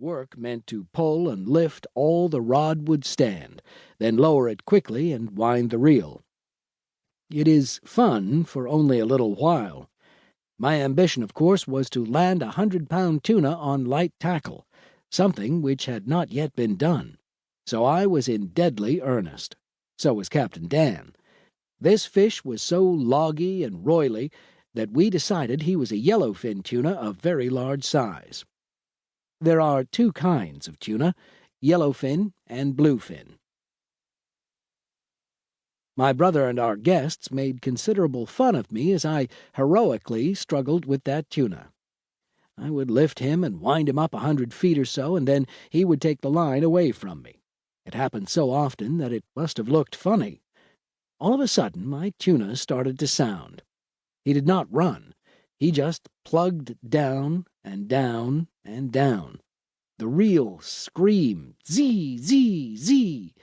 Work meant to pull and lift all the rod would stand, then lower it quickly and wind the reel. It is fun for only a little while. My ambition, of course, was to land 100-pound tuna on light tackle, something which had not yet been done. So I was in deadly earnest. So was Captain Dan. This fish was so loggy and roily that we decided he was a yellowfin tuna of very large size. There are two kinds of tuna, yellowfin and bluefin. My brother and our guests made considerable fun of me as I heroically struggled with that tuna. I would lift him and wind him up 100 feet or so, and then he would take the line away from me. It happened so often that it must have looked funny. All of a sudden, my tuna started to sound. He did not run. He just plugged down and down and down. The reel screamed, "Zee, zee, zee."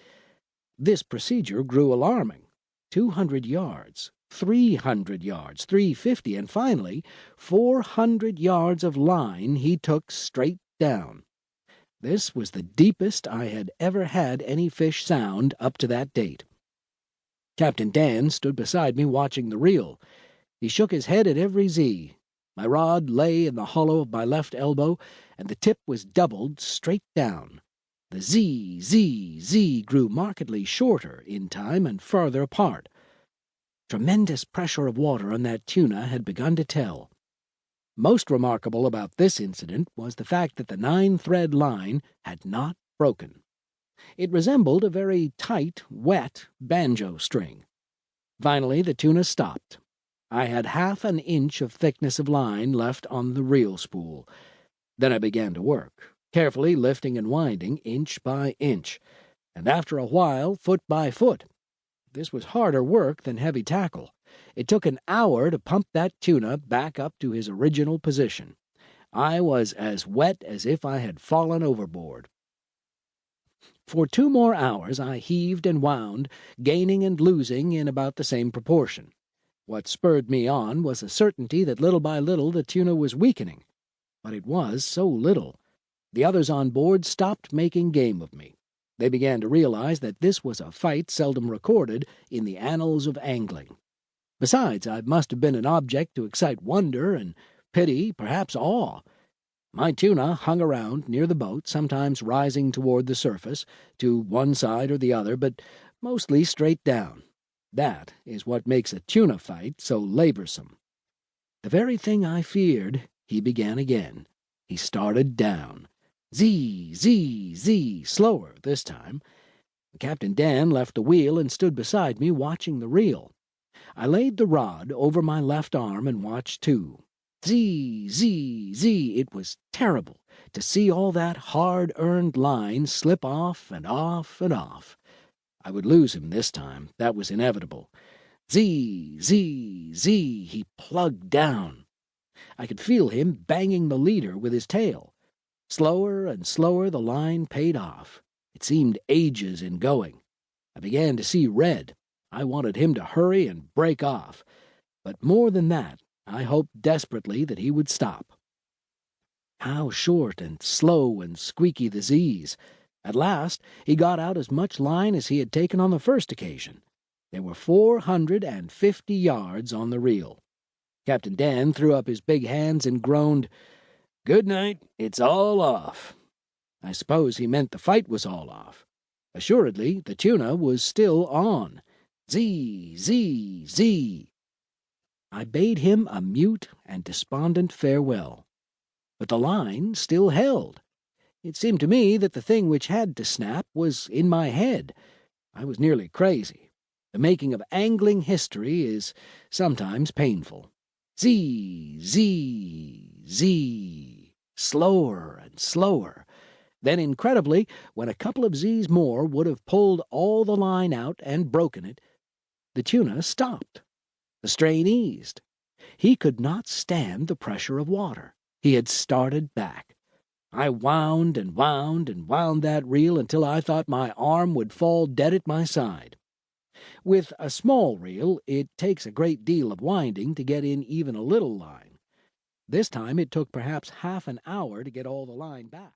This procedure grew alarming. 200 yards, 300 yards, 350, and finally 400 yards of line he took straight down. This was the deepest I had ever had any fish sound up to that date. Captain Dan stood beside me watching the reel. He shook his head at every Z. My rod lay in the hollow of my left elbow, and the tip was doubled straight down. The Z, Z, Z grew markedly shorter in time and farther apart. Tremendous pressure of water on that tuna had begun to tell. Most remarkable about this incident was the fact that the 9-thread line had not broken. It resembled a very tight, wet banjo string. Finally, the tuna stopped. I had half an inch of thickness of line left on the reel spool. Then I began to work, carefully lifting and winding inch by inch, and after a while, foot by foot. This was harder work than heavy tackle. It took an hour to pump that tuna back up to his original position. I was as wet as if I had fallen overboard. For 2 more hours I heaved and wound, gaining and losing in about the same proportion. What spurred me on was a certainty that little by little the tuna was weakening. But it was so little. The others on board stopped making game of me. They began to realize that this was a fight seldom recorded in the annals of angling. Besides, I must have been an object to excite wonder and pity, perhaps awe. My tuna hung around near the boat, sometimes rising toward the surface, to one side or the other, but mostly straight down. That is what makes a tuna fight so laborsome. The very thing I feared, he began again. He started down. Z, Z, Z, slower this time. Captain Dan left the wheel and stood beside me watching the reel. I laid the rod over my left arm and watched too. Z, Z, Z. It was terrible to see all that hard-earned line slip off and off and off. I would lose him this time. That was inevitable. Z, Z, Z. He plugged down. I could feel him banging the leader with his tail. Slower and slower the line paid off. It seemed ages in going. I began to see red. I wanted him to hurry and break off. But more than that, I hoped desperately that he would stop. How short and slow and squeaky the Z's. At last he got out as much line as he had taken on the first occasion. There were 450 yards on the reel. Captain Dan threw up his big hands and groaned, "Good night, it's all off." I suppose he meant the fight was all off. Assuredly, the tuna was still on. Z, Z, Z. I bade him a mute and despondent farewell. But the line still held. It seemed to me that the thing which had to snap was in my head. I was nearly crazy. The making of angling history is sometimes painful. Z, Z, Z. Slower and slower. Then, incredibly, when a couple of Z's more would have pulled all the line out and broken it, the tuna stopped. The strain eased. He could not stand the pressure of water. He had started back. I wound and wound and wound that reel until I thought my arm would fall dead at my side. With a small reel, it takes a great deal of winding to get in even a little line. This time it took perhaps half an hour to get all the line back.